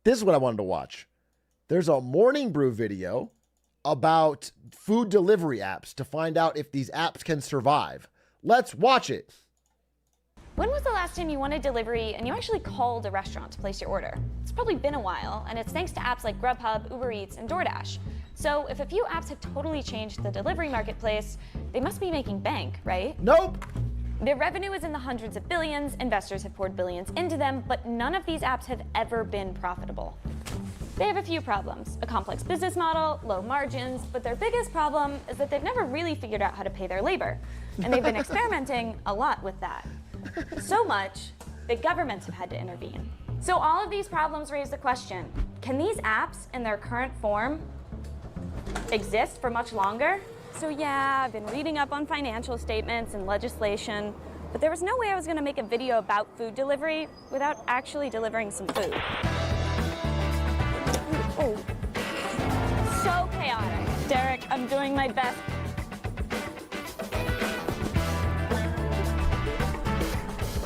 This is what I wanted to watch. There's a Morning Brew video about food delivery apps to find out if these apps can survive. Let's watch it. When was the last time you wanted delivery and you actually called a restaurant to place your order? It's probably been a while, and it's thanks to apps like Grubhub, Uber Eats, and DoorDash. So if a few apps have totally changed the delivery marketplace, they must be making bank, right? Nope. Their revenue is in the hundreds of billions, investors have poured billions into them, but none of these apps have ever been profitable. They have a few problems: a complex business model, low margins, but their biggest problem is that they've never really figured out how to pay their labor. And they've been experimenting a lot with that. So much that governments have had to intervene. So all of these problems raise the question, can these apps in their current form exist for much longer? So yeah, I've been reading up on financial statements and legislation, but there was no way I was going to make a video about food delivery without actually delivering some food. Oh, so chaotic. Derek, I'm doing my best.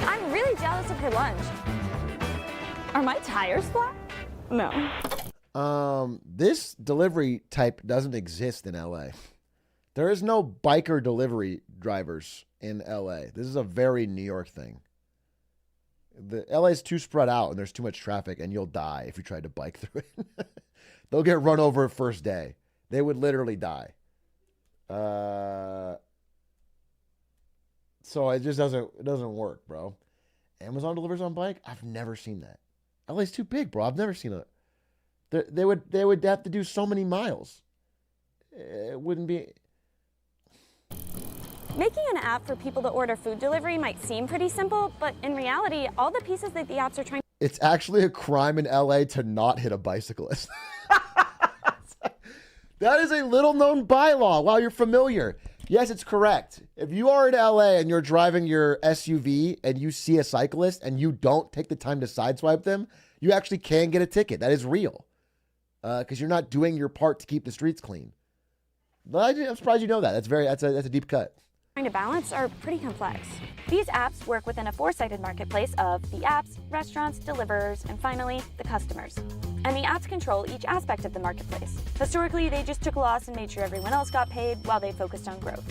I'm really jealous of her lunch. Are my tires flat? No. This delivery type doesn't exist in LA. There is no biker delivery drivers in LA. This is a very New York thing. The LA is too spread out and there's too much traffic, and you'll die if you try to bike through it. They'll get run over first day. They would literally die. So it just doesn't work, bro. Amazon delivers on bike? I've never seen that. LA's too big, bro. I've never seen it. They would have to do so many miles. It wouldn't be. Making an app for people to order food delivery might seem pretty simple, but in reality, all the pieces that the apps are trying. It's actually a crime in LA to not hit a bicyclist. That is a little known bylaw. Wow, you're familiar. Yes, it's correct. If you are in LA and you're driving your SUV and you see a cyclist and you don't take the time to sideswipe them, you actually can get a ticket. That is real. Because you're not doing your part to keep the streets clean. But I'm surprised you know that. That's a deep cut. Trying to balance are pretty complex. These apps work within a four-sided marketplace of the apps, restaurants, deliverers, and finally, the customers. And the apps control each aspect of the marketplace. Historically, they just took a loss and made sure everyone else got paid while they focused on growth.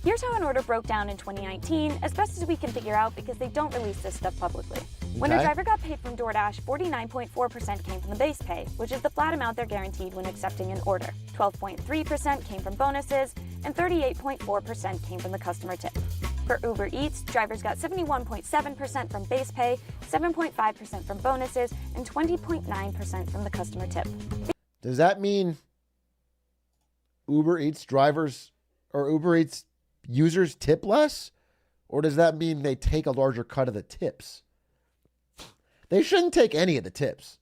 Here's how an order broke down in 2019, as best as we can figure out because they don't release this stuff publicly. When a driver got paid from DoorDash, 49.4% came from the base pay, which is the flat amount they're guaranteed when accepting an order. 12.3% came from bonuses, and 38.4% came from the customer tip. For Uber Eats, drivers got 71.7% from base pay, 7.5% from bonuses, and 20.9% from the customer tip. Does that mean Uber Eats drivers or Uber Eats users tip less? Or does that mean they take a larger cut of the tips? They shouldn't take any of the tips.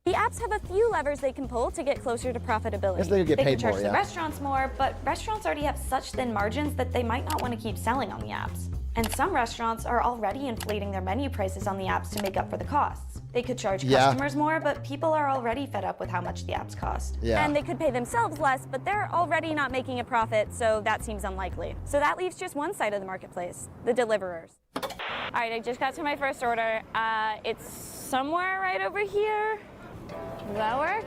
The apps have a few levers they can pull to get closer to profitability. Yes, they can charge the restaurants more, but restaurants already have such thin margins that they might not want to keep selling on the apps. And some restaurants are already inflating their menu prices on the apps to make up for the costs. They could charge customers more, but people are already fed up with how much the apps cost. And they could pay themselves less, but they're already not making a profit, so that seems unlikely. So that leaves just one side of the marketplace, the deliverers. All right, I just got to my first order. It's somewhere right over here. Does that work?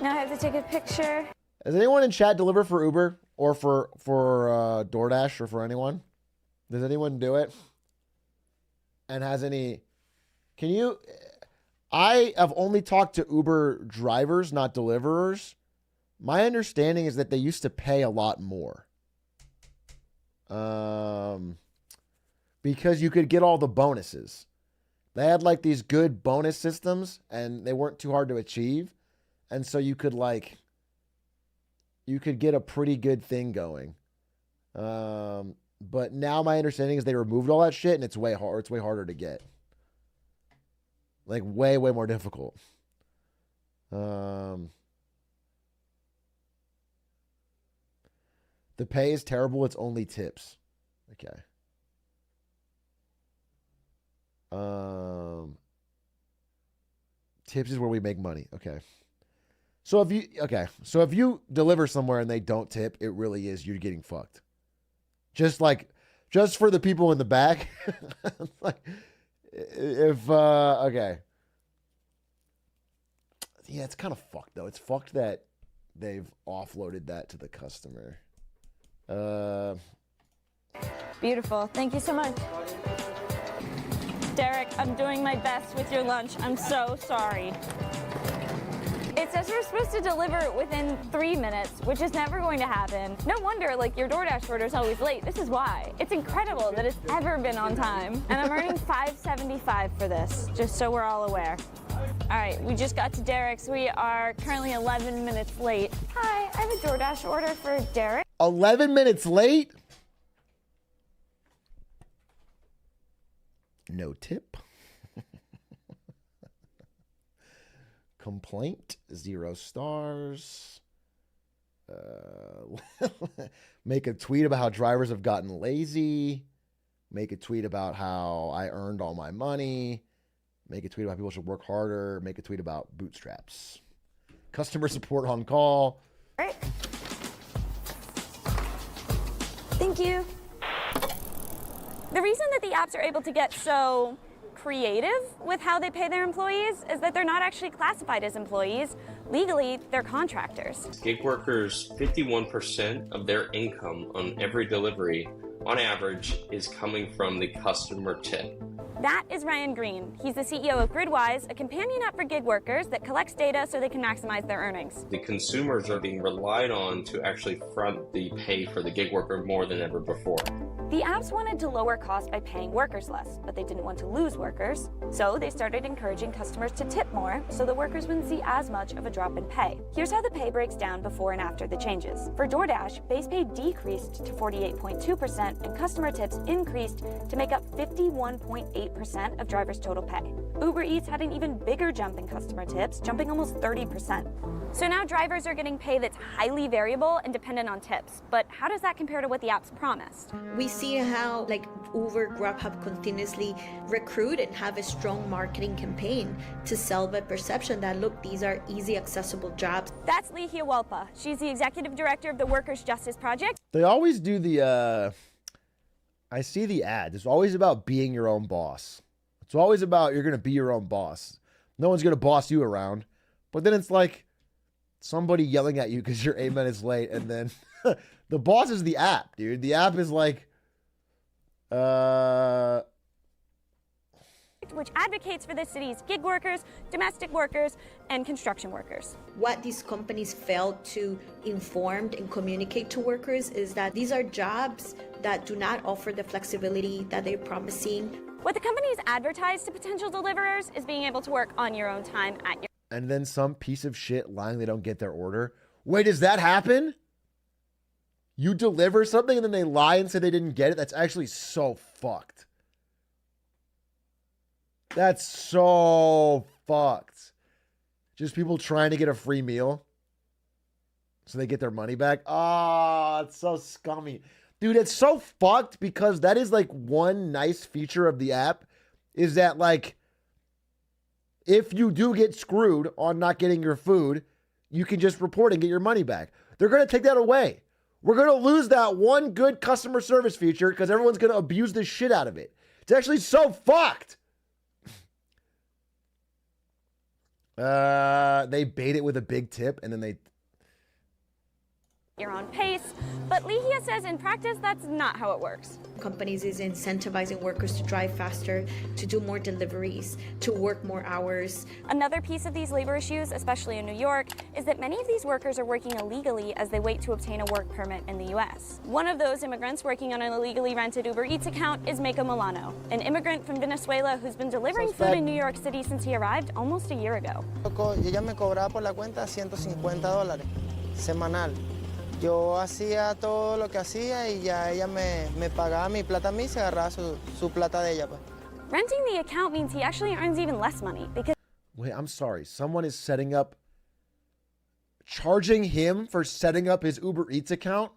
Now I have to take a picture. Has anyone in chat deliver for Uber or for DoorDash or for anyone? Does anyone do it? And has any? Can you? I have only talked to Uber drivers, not deliverers. My understanding is that they used to pay a lot more. Because you could get all the bonuses. They had like these good bonus systems and they weren't too hard to achieve. And so you could get a pretty good thing going. But now my understanding is they removed all that shit and it's way hard. It's way harder to get. Like way more difficult. The pay is terrible. It's only tips. Okay. Tips is where we make money. Okay. So if you deliver somewhere and they don't tip, it really is you're getting fucked. Just for the people in the back, like If okay. Yeah, it's kind of fucked though. It's fucked that they've offloaded that to the customer. Beautiful. Thank you so much. Derek, I'm doing my best with your lunch. I'm so sorry. It says we're supposed to deliver within 3 minutes, which is never going to happen. No wonder, like, your DoorDash order is always late. This is why. It's incredible that it's ever been on time. And I'm earning $5.75 for this, just so we're all aware. All right, we just got to Derek's. We are currently 11 minutes late. Hi, I have a DoorDash order for Derek. 11 minutes late? No tip. Complaint, 0 stars. Make a tweet about how drivers have gotten lazy. Make a tweet about how I earned all my money. Make a tweet about people should work harder. Make a tweet about bootstraps. Customer support on call. All right. Thank you. The reason that the apps are able to get so creative with how they pay their employees is that they're not actually classified as employees. Legally, they're contractors. Gig workers, 51% of their income on every delivery, on average, is coming from the customer tip. That is Ryan Green. He's the CEO of Gridwise, a companion app for gig workers that collects data so they can maximize their earnings. The consumers are being relied on to actually front the pay for the gig worker more than ever before. The apps wanted to lower costs by paying workers less, but they didn't want to lose workers. So they started encouraging customers to tip more so the workers wouldn't see as much of a drop in pay. Here's how the pay breaks down before and after the changes. For DoorDash, base pay decreased to 48.2% and customer tips increased to make up 51.8% of drivers' total pay. Uber Eats had an even bigger jump in customer tips, jumping almost 30%. So now drivers are getting pay that's highly variable and dependent on tips. But how does that compare to what the apps promised? We see how like Uber, Grab have continuously recruit and have a strong marketing campaign to sell the perception that, look, these are easy, accessible jobs. That's Lihia Walpa. She's the executive director of the Workers' Justice Project. They always do the, I see the ad. It's always about being your own boss. It's always about you're going to be your own boss. No one's going to boss you around. But then it's like somebody yelling at you because you're 8 minutes late. And then the boss is the app, dude. The app is like, which advocates for the city's gig workers, domestic workers, and construction workers. What these companies fail to inform and communicate to workers is that these are jobs that do not offer the flexibility that they're promising. What the companies advertise to potential deliverers is being able to work on your own time at your... And then some piece of shit lying they don't get their order. Wait, does that happen? You deliver something and then they lie and say they didn't get it? That's actually so fucked. That's so fucked. Just people trying to get a free meal so they get their money back. Oh, it's so scummy. Dude, it's so fucked because that is like one nice feature of the app is that like if you do get screwed on not getting your food, you can just report and get your money back. They're going to take that away. We're going to lose that one good customer service feature because everyone's going to abuse the shit out of it. It's actually so fucked. They bait it with a big tip and then they... Your own pace, but Lihia says in practice that's not how it works. Companies is incentivizing workers to drive faster, to do more deliveries, to work more hours. Another piece of these labor issues, especially in New York, is that many of these workers are working illegally as they wait to obtain a work permit in the U.S. One of those immigrants working on an illegally rented Uber Eats account is Mako Milano, an immigrant from Venezuela who's been delivering food in New York City since he arrived almost a year ago. Ella me cobraba por la cuenta $150 semanal. Yo hacía todo lo que hacía y ya ella me pagaba mi plata a mí y se agarraba su plata de ella. Pues. Renting the account means he actually earns even less money because... Wait, I'm sorry. Someone is charging him for setting up his Uber Eats account?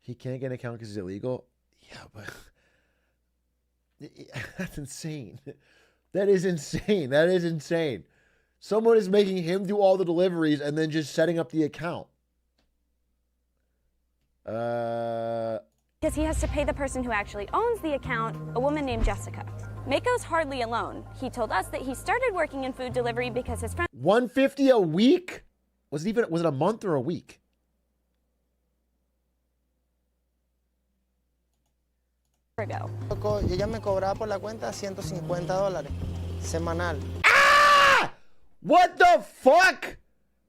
He can't get an account because it's illegal? Yeah, but... That's insane. That is insane. That is insane. Someone is making him do all the deliveries and then just setting up the account. Because he has to pay the person who actually owns the account, a woman named Jessica. Mako's hardly alone. He told us that he started working in food delivery because his friend 150 a week? Was it a month or a week? ago. Ella me cobraba por la cuenta $150 semanal. Ah! What the fuck?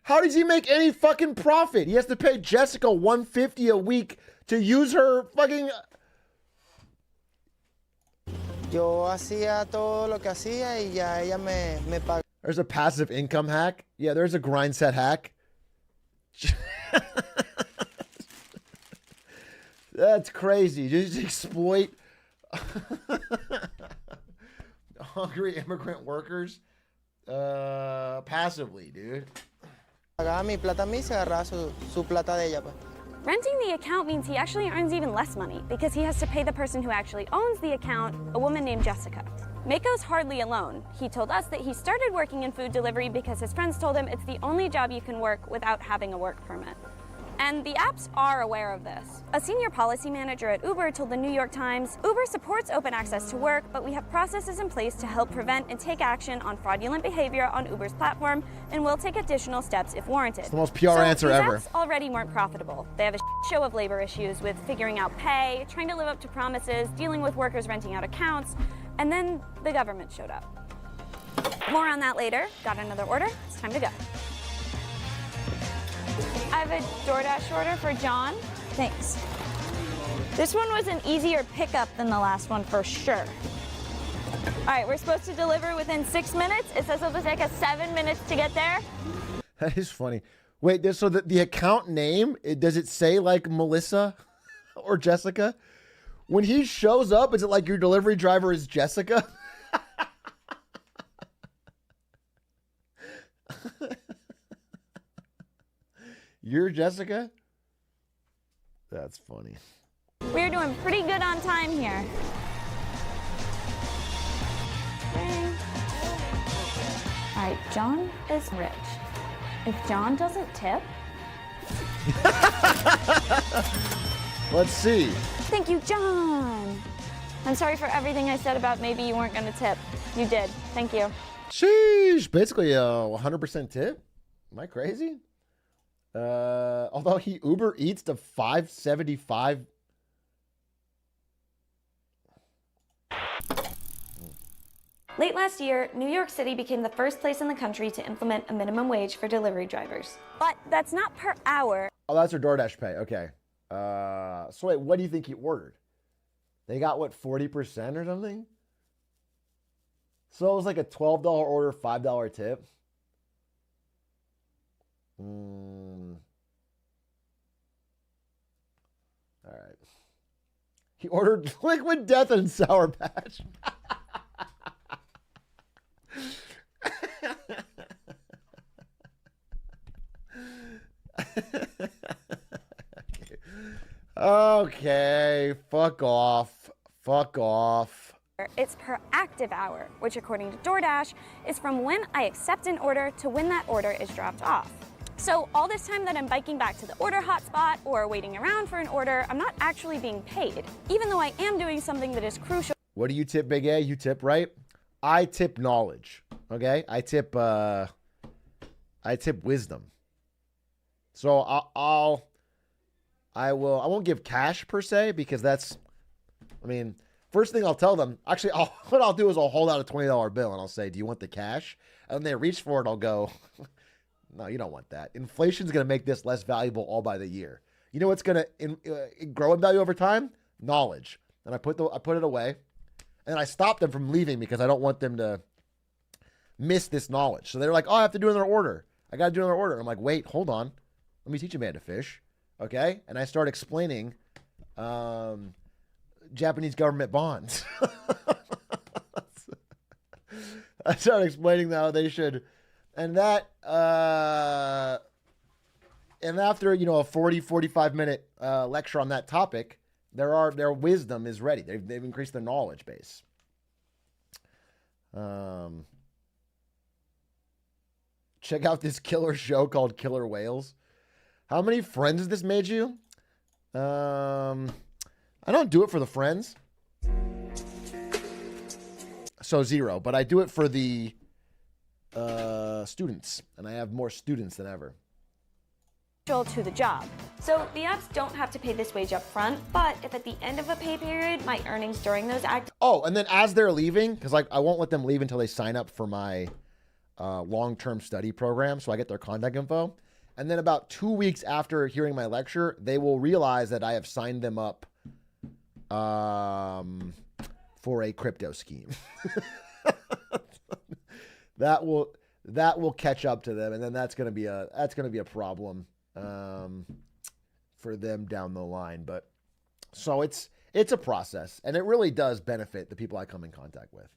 How does he make any fucking profit? He has to pay Jessica $150 a week to use her fucking... Yo hacía todo lo que hacía y ya ella me pagaba. There's a passive income hack. Yeah, there's a grind set hack. That's crazy. Just exploit hungry immigrant workers passively, dude. Pagaba mi plata a mí y se agarraba su plata de ella, pues. Renting the account means he actually earns even less money because he has to pay the person who actually owns the account, a woman named Jessica. Mako's hardly alone. He told us that he started working in food delivery because his friends told him it's the only job you can work without having a work permit. And the apps are aware of this. A senior policy manager at Uber told the New York Times, Uber supports open access to work, but we have processes in place to help prevent and take action on fraudulent behavior on Uber's platform, and will take additional steps if warranted. It's the most PR answer these ever. Apps already weren't profitable. They have a show of labor issues with figuring out pay, trying to live up to promises, dealing with workers renting out accounts, and then the government showed up. More on that later. Got another order. It's time to go. I have a DoorDash order for John. Thanks. This one was an easier pickup than the last one for sure. All right, we're supposed to deliver within 6 minutes. It says it'll take us 7 minutes to get there. That is funny. Wait, so the account name, does it say like Melissa or Jessica? When he shows up, is it like your delivery driver is Jessica? You're Jessica? That's funny. We're doing pretty good on time here. Okay. All right, John is rich. If John doesn't tip... Let's see. Thank you, John. I'm sorry for everything I said about maybe you weren't going to tip. You did. Thank you. Sheesh. Basically a 100% tip. Am I crazy? Although he Uber Eats to $5.75. Late last year, New York City became the first place in the country to implement a minimum wage for delivery drivers. But that's not per hour. Oh, that's her DoorDash pay. Okay. So wait, what do you think he ordered? They got what, 40% or something? So it was like a $12 order, $5 tip. All right. He ordered liquid death and Sour Patch. Okay, fuck off. Fuck off. It's per active hour, which according to DoorDash is from when I accept an order to when that order is dropped off. So all this time that I'm biking back to the order hotspot or waiting around for an order, I'm not actually being paid, even though I am doing something that is crucial. What do you tip, Big A? You tip right? I tip knowledge. Okay? I tip wisdom. So I won't give cash per se because that's, I mean, first thing I'll tell them, actually, what I'll do is I'll hold out a $20 bill and I'll say, do you want the cash? And when they reach for it, I'll go, no, you don't want that. Inflation's going to make this less valuable all by the year. You know what's going to grow in value over time? Knowledge. And I put it away. And I stop them from leaving because I don't want them to miss this knowledge. So they're like, oh, I have to do another order. I got to do another order. I'm like, wait, hold on. Let me teach a man to fish. Okay? And I start explaining Japanese government bonds. I started explaining how they should, and that, and after, a 45 minute lecture on that topic, their wisdom is ready. They've increased their knowledge base. Check out this killer show called Killer Whales. How many friends has this made you? I don't do it for the friends. So 0, but I do it for the students, and I have more students than ever. To the job. So the apps don't have to pay this wage up front, but if at the end of a pay period, my earnings during those Oh, and then as they're leaving, because like I won't let them leave until they sign up for my long-term study program, so I get their contact info. And then about 2 weeks after hearing my lecture, they will realize that I have signed them up for a crypto scheme. That will catch up to them, and then that's gonna be a problem for them down the line. But so it's a process, and it really does benefit the people I come in contact with.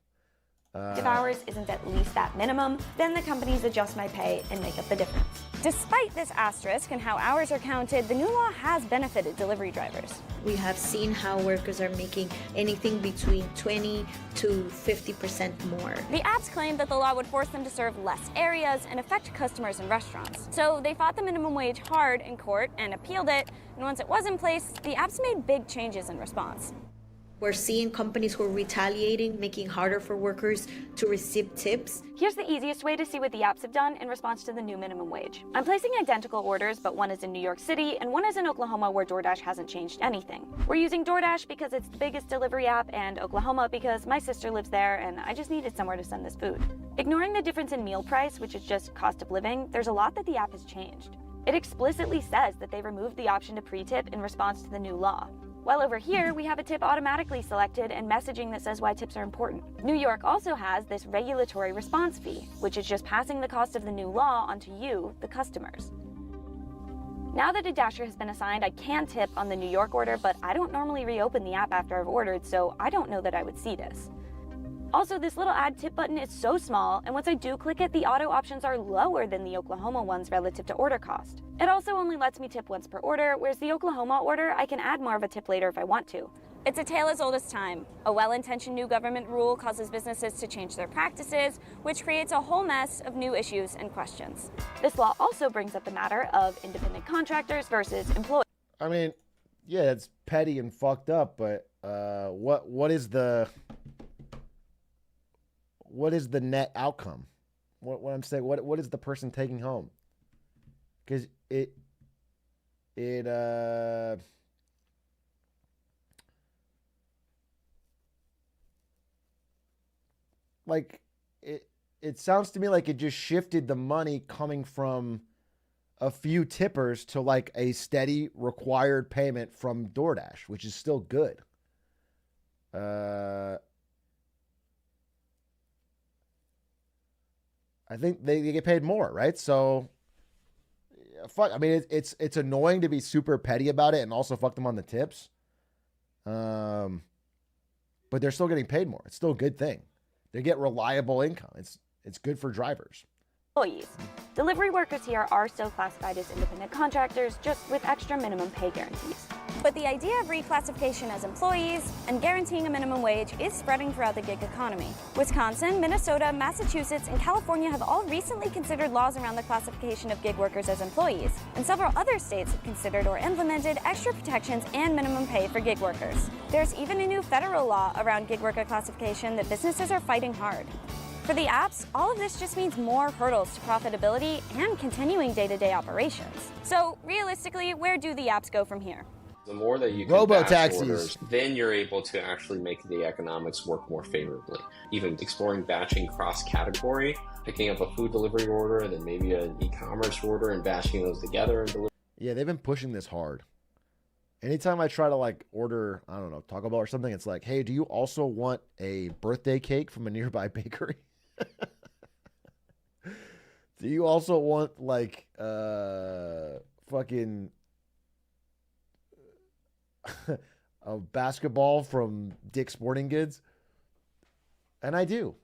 If hours isn't at least that minimum, then the companies adjust my pay and make up the difference. Despite this asterisk and how hours are counted, the new law has benefited delivery drivers. We have seen how workers are making anything between 20 to 50% more. The apps claimed that the law would force them to serve less areas and affect customers and restaurants. So they fought the minimum wage hard in court and appealed it, and once it was in place, the apps made big changes in response. We're seeing companies who are retaliating, making harder for workers to receive tips. Here's the easiest way to see what the apps have done in response to the new minimum wage. I'm placing identical orders, but one is in New York City and one is in Oklahoma, where DoorDash hasn't changed anything. We're using DoorDash because it's the biggest delivery app, and Oklahoma because my sister lives there and I just needed somewhere to send this food. Ignoring the difference in meal price, which is just cost of living, there's a lot that the app has changed. It explicitly says that they removed the option to pre-tip in response to the new law. While over here, we have a tip automatically selected and messaging that says why tips are important. New York also has this regulatory response fee, which is just passing the cost of the new law onto you, the customers. Now that a dasher has been assigned, I can tip on the New York order, but I don't normally reopen the app after I've ordered, so I don't know that I would see this. Also, this little add tip button is so small, and once I do click it, the auto options are lower than the Oklahoma ones relative to order cost. It also only lets me tip once per order, whereas the Oklahoma order, I can add more of a tip later if I want to. It's a tale as old as time. A well-intentioned new government rule causes businesses to change their practices, which creates a whole mess of new issues and questions. This law also brings up the matter of independent contractors versus employees. I mean, yeah, it's petty and fucked up, but what is the net outcome? What I'm saying, what is the person taking home? Because it sounds to me like it just shifted the money coming from a few tippers to like a steady required payment from DoorDash, which is still good. I think they get paid more, right? So, fuck. I mean, it's annoying to be super petty about it and also fuck them on the tips. But they're still getting paid more. It's still a good thing. They get reliable income. It's good for drivers. Delivery workers here are still classified as independent contractors, just with extra minimum pay guarantees. But the idea of reclassification as employees and guaranteeing a minimum wage is spreading throughout the gig economy. Wisconsin, Minnesota, Massachusetts, and California have all recently considered laws around the classification of gig workers as employees, and several other states have considered or implemented extra protections and minimum pay for gig workers. There's even a new federal law around gig worker classification that businesses are fighting hard. For the apps, all of this just means more hurdles to profitability and continuing day-to-day operations. So realistically, where do the apps go from here? The more that you can batch Robo-taxis. orders, then you're able to actually make the economics work more favorably. Even exploring batching cross-category, picking up a food delivery order and then maybe an e-commerce order and batching those together and delivering. Yeah, they've been pushing this hard. Anytime I try to like order, I don't know, Taco Bell or something, it's like, hey, do you also want a birthday cake from a nearby bakery? Do you also want like fucking a basketball from Dick's Sporting Goods? And I do.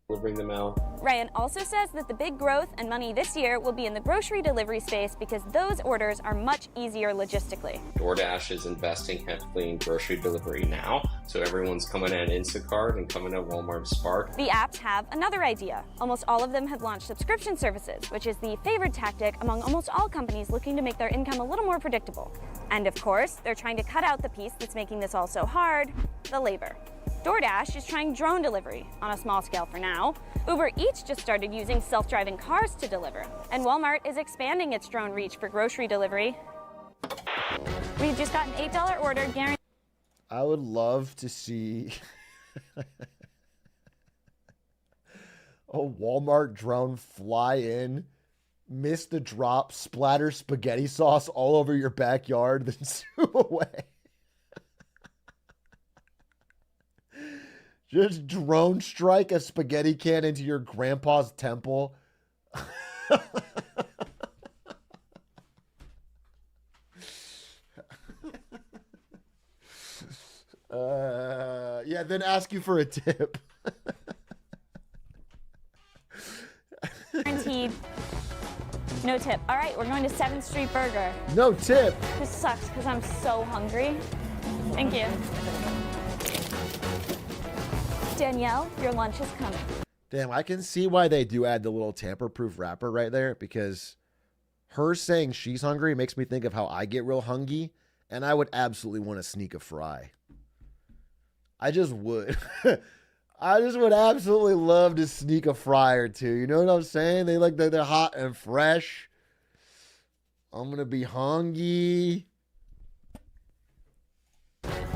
Delivering them out. Ryan also says that the big growth and money this year will be in the grocery delivery space because those orders are much easier logistically. DoorDash is investing heavily in grocery delivery now, so everyone's coming at Instacart and coming at Walmart Spark. The apps have another idea. Almost all of them have launched subscription services, which is the favored tactic among almost all companies looking to make their income a little more predictable. And of course, they're trying to cut out the piece that's making this all so hard, the labor. DoorDash is trying drone delivery on a small scale for now. Uber Eats just started using self-driving cars to deliver. And Walmart is expanding its drone reach for grocery delivery. We just got an $8 order guaranteed. I would love to see a Walmart drone fly in, miss the drop, splatter spaghetti sauce all over your backyard, then zoom away. Just drone strike a spaghetti can into your grandpa's temple. Yeah, then ask you for a tip. Guaranteed. No tip. All right, we're going to 7th Street Burger. No tip. This sucks because I'm so hungry. Thank you. Danielle, your lunch is coming. Damn, I can see why they do add the little tamper-proof wrapper right there, because her saying she's hungry makes me think of how I get real hungry, and I would absolutely want to sneak a fry. I just would. I just would absolutely love to sneak a fry or two. You know what I'm saying? They're hot and fresh. I'm gonna be hungry.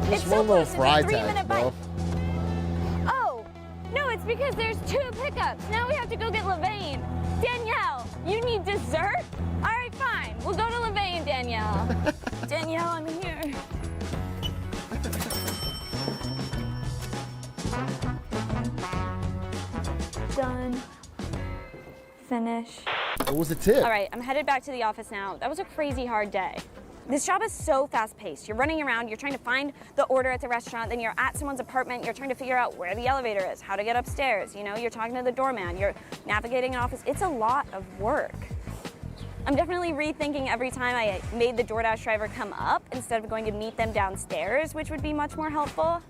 Just one little fry tag, bro. Oh, no, it's because there's 2 pickups. Now we have to go get Levain. Danielle, you need dessert? All right, fine. We'll go to Levain, Danielle. Danielle, I'm here. Done. Finish. What was the tip? All right, I'm headed back to the office now. That was a crazy hard day. This job is so fast-paced. You're running around, you're trying to find the order at the restaurant, then you're at someone's apartment, you're trying to figure out where the elevator is, how to get upstairs, you know, you're talking to the doorman, you're navigating an office. It's a lot of work. I'm definitely rethinking every time I made the DoorDash driver come up instead of going to meet them downstairs, which would be much more helpful.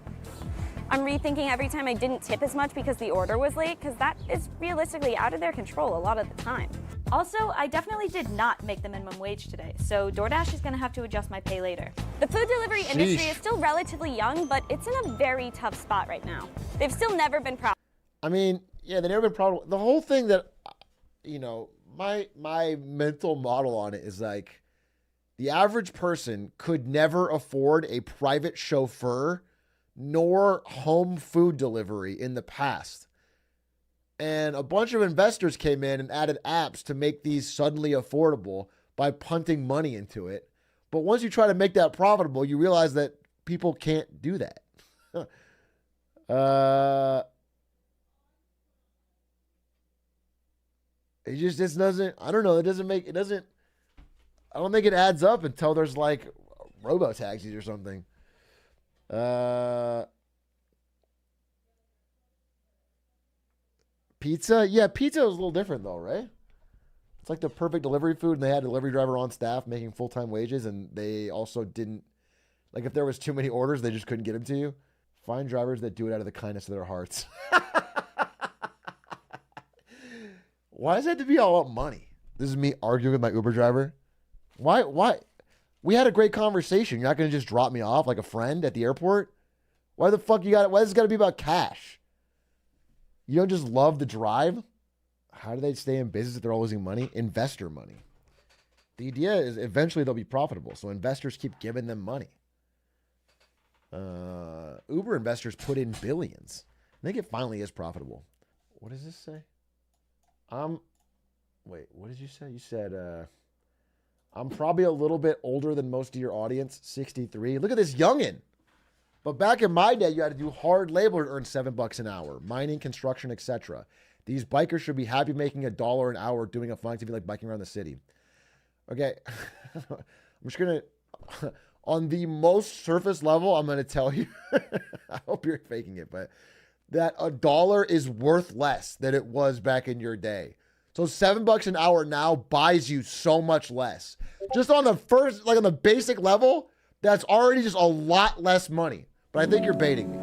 I'm rethinking every time I didn't tip as much because the order was late, because that is realistically out of their control a lot of the time. Also, I definitely did not make the minimum wage today, so DoorDash is going to have to adjust my pay later. The food delivery industry is still relatively young, but it's in a very tough spot right now. They've still never been profitable. I mean, yeah, they've never been profitable. The whole thing that, you know, my mental model on it is like, the average person could never afford a private chauffeur nor home food delivery in the past. And a bunch of investors came in and added apps to make these suddenly affordable by punting money into it. But once you try to make that profitable, you realize that people can't do that. It just doesn't, I don't know, I don't think it adds up until there's like robo-taxis or something. Pizza? Yeah, pizza was a little different though, right? It's like the perfect delivery food, and they had a delivery driver on staff making full-time wages, and they also didn't, like if there was too many orders, they just couldn't get them to you. Find drivers that do it out of the kindness of their hearts. Why does it have to be all about money? This is me arguing with my Uber driver. Why? We had a great conversation. You're not going to just drop me off like a friend at the airport? Why the fuck why does it got to be about cash? You don't just love the drive? How do they stay in business if they're all losing money? Investor money. The idea is eventually they'll be profitable, so investors keep giving them money. Uber investors put in billions. I think it finally is profitable. What does this say? Wait, what did you say? You said, I'm probably a little bit older than most of your audience, 63. Look at this youngin'. But back in my day, you had to do hard labor to earn $7 an hour, mining, construction, etc. These bikers should be happy making $1 an hour doing a fun activity like biking around the city. Okay, I'm just gonna, on the most surface level, I'm gonna tell you, I hope you're faking it, but that $1 is worth less than it was back in your day. So $7 an hour now buys you so much less. Just on the first, like on the basic level, that's already just a lot less money. But I think you're baiting me.